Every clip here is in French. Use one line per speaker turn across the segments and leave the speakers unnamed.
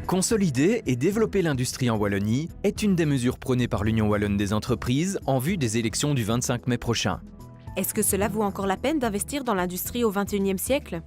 Consolider et développer l'industrie en Wallonie est une des mesures prônées par l'Union wallonne des entreprises en vue des élections du 25 mai prochain.
Est-ce que cela vaut encore la peine d'investir dans l'industrie au XXIe siècle?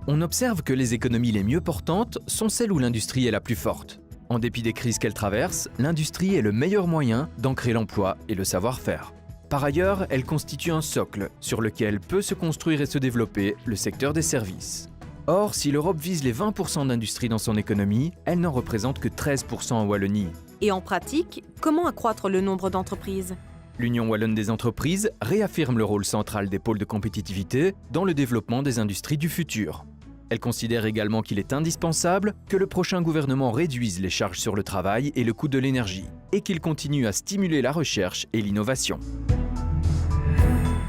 On observe que les économies les mieux portantes sont celles où l'industrie est la plus forte. En dépit des crises qu'elle traverse, l'industrie est le meilleur moyen d'ancrer l'emploi et le savoir-faire. Par ailleurs, elle constitue un socle sur lequel peut se construire et se développer le secteur des services. Or, si l'Europe vise les 20% d'industrie dans son économie, elle n'en représente que 13% en Wallonie.
Et en pratique, comment accroître le nombre d'entreprises?
L'Union wallonne des entreprises réaffirme le rôle central des pôles de compétitivité dans le développement des industries du futur. Elle considère également qu'il est indispensable que le prochain gouvernement réduise les charges sur le travail et le coût de l'énergie, et qu'il continue à stimuler la recherche et l'innovation.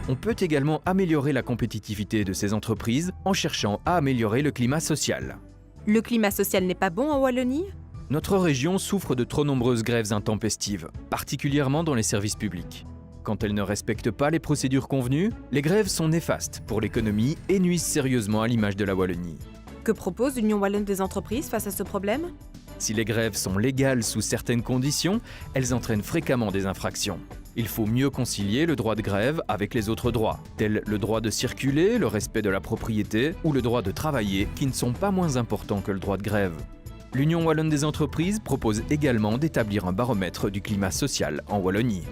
On peut également améliorer la compétitivité de ces entreprises en cherchant à améliorer le climat social.
Le climat social n'est pas bon en Wallonie?
Notre région souffre de trop nombreuses grèves intempestives, particulièrement dans les services publics. Quand elles ne respectent pas les procédures convenues, les grèves sont néfastes pour l'économie et nuisent sérieusement à l'image de la Wallonie.
Que propose l'Union wallonne des entreprises face à ce problème?
Si les grèves sont légales sous certaines conditions, elles entraînent fréquemment des infractions. Il faut mieux concilier le droit de grève avec les autres droits, tels le droit de circuler, le respect de la propriété ou le droit de travailler, qui ne sont pas moins importants que le droit de grève. L'Union wallonne des entreprises propose également d'établir un baromètre du climat social en Wallonie.